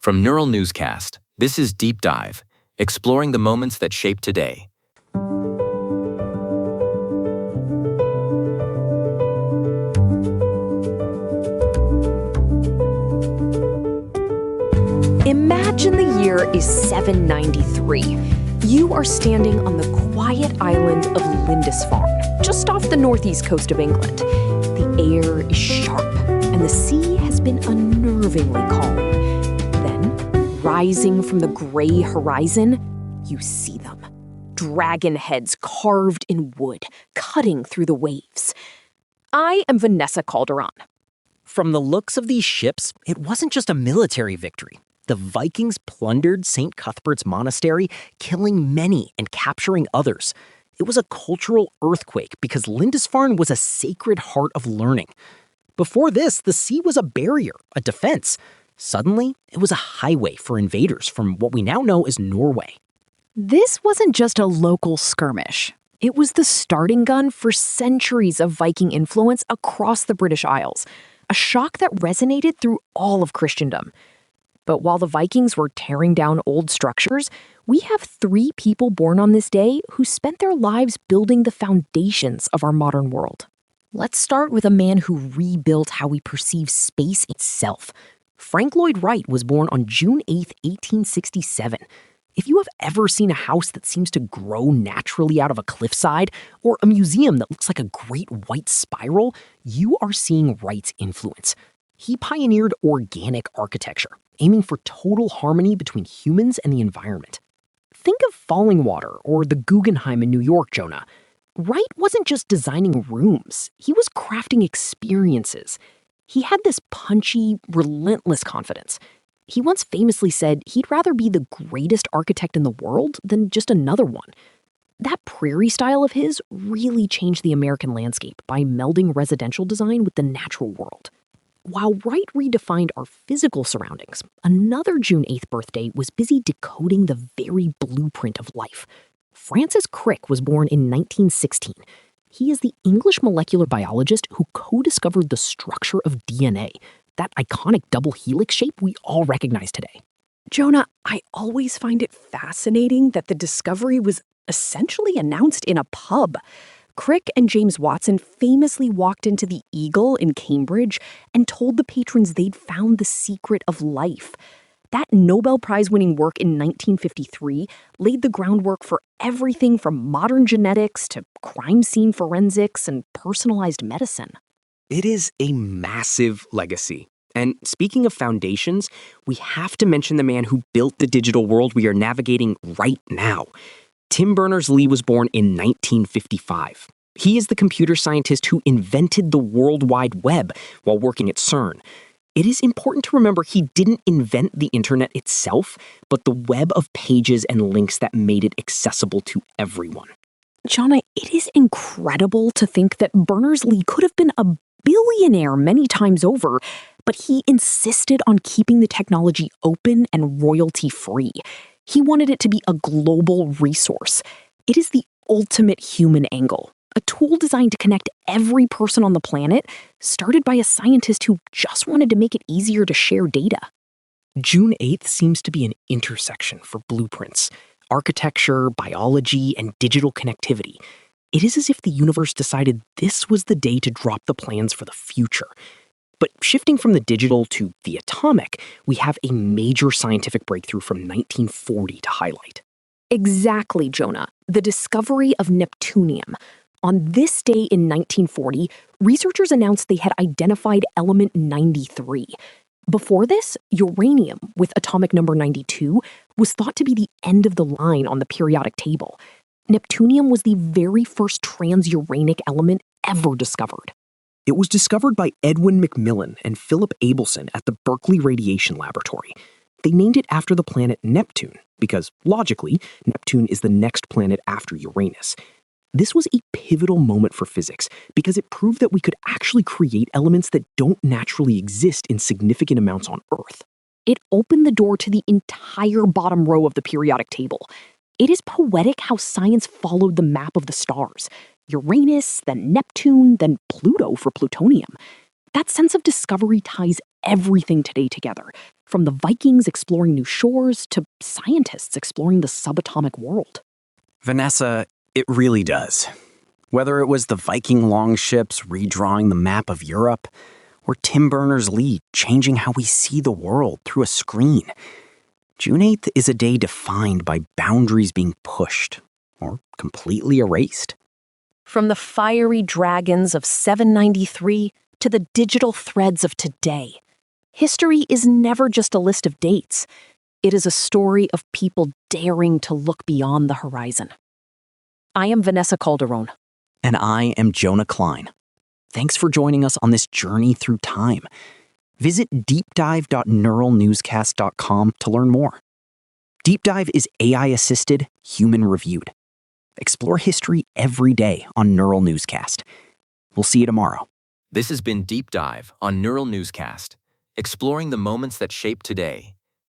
From Neural Newscast, this is Deep Dive, exploring the moments that shape today. Imagine the year is 793. You are standing on the quiet island of Lindisfarne, just off the northeast coast of England. The air is sharp, and the sea has been unnervingly calm. Then, rising from the gray horizon, you see them. Dragon heads carved in wood, cutting through the waves. I am Vanessa Calderon. From the looks of these ships, it wasn't just a military victory. The Vikings plundered St. Cuthbert's Monastery, killing many and capturing others. It was a cultural earthquake because Lindisfarne was a sacred heart of learning. Before this, the sea was a barrier, a defense. Suddenly, it was a highway for invaders from what we now know as Norway. This wasn't just a local skirmish. It was the starting gun for centuries of Viking influence across the British Isles, a shock that resonated through all of Christendom. But while the Vikings were tearing down old structures, we have 3 people born on this day who spent their lives building the foundations of our modern world. Let's start with a man who rebuilt how we perceive space itself. Frank Lloyd Wright was born on June 8, 1867. If you have ever seen a house that seems to grow naturally out of a cliffside, or a museum that looks like a great white spiral, you are seeing Wright's influence. He pioneered organic architecture, aiming for total harmony between humans and the environment. Think of Fallingwater or the Guggenheim in New York, Jonah. Wright wasn't just designing rooms, he was crafting experiences. He had this punchy, relentless confidence. He once famously said he'd rather be the greatest architect in the world than just another one. That prairie style of his really changed the American landscape by melding residential design with the natural world. While Wright redefined our physical surroundings, another June 8th birthday was busy decoding the very blueprint of life. Francis Crick was born in 1916. He is the English molecular biologist who co-discovered the structure of DNA, that iconic double helix shape we all recognize today. Jonah, I always find it fascinating that the discovery was essentially announced in a pub. Crick and James Watson famously walked into the Eagle in Cambridge and told the patrons they'd found the secret of life. That Nobel Prize-winning work in 1953 laid the groundwork for everything from modern genetics to crime scene forensics and personalized medicine. It is a massive legacy. And speaking of foundations, we have to mention the man who built the digital world we are navigating right now. Tim Berners-Lee was born in 1955. He is the computer scientist who invented the World Wide Web while working at CERN. It is important to remember he didn't invent the internet itself, but the web of pages and links that made it accessible to everyone. Jonah, it is incredible to think that Berners-Lee could have been a billionaire many times over, but he insisted on keeping the technology open and royalty-free. He wanted it to be a global resource. It is the ultimate human angle, a tool designed to connect every person on the planet, started by a scientist who just wanted to make it easier to share data. June 8th seems to be an intersection for blueprints, architecture, biology, and digital connectivity. It is as if the universe decided this was the day to drop the plans for the future. But shifting from the digital to the atomic, we have a major scientific breakthrough from 1940 to highlight. Exactly, Jonah. The discovery of neptunium. On this day in 1940, researchers announced they had identified element 93. Before this, uranium, with atomic number 92, was thought to be the end of the line on the periodic table. Neptunium was the very first transuranic element ever discovered. It was discovered by Edwin McMillan and Philip Abelson at the Berkeley Radiation Laboratory. They named it after the planet Neptune, because, logically, Neptune is the next planet after Uranus. This was a pivotal moment for physics, because it proved that we could actually create elements that don't naturally exist in significant amounts on Earth. It opened the door to the entire bottom row of the periodic table. It is poetic how science followed the map of the stars. Uranus, then Neptune, then Pluto for plutonium. That sense of discovery ties everything today together, from the Vikings exploring new shores to scientists exploring the subatomic world. Vanessa, it really does. Whether it was the Viking longships redrawing the map of Europe, or Tim Berners-Lee changing how we see the world through a screen, June 8th is a day defined by boundaries being pushed or completely erased. From the fiery dragons of 793 to the digital threads of today, history is never just a list of dates. It is a story of people daring to look beyond the horizon. I am Vanessa Calderon. And I am Jonah Klein. Thanks for joining us on this journey through time. Visit deepdive.neuralnewscast.com to learn more. Deep Dive is AI-assisted, human-reviewed. Explore history every day on Neural Newscast. We'll see you tomorrow. This has been Deep Dive on Neural Newscast, exploring the moments that shape today.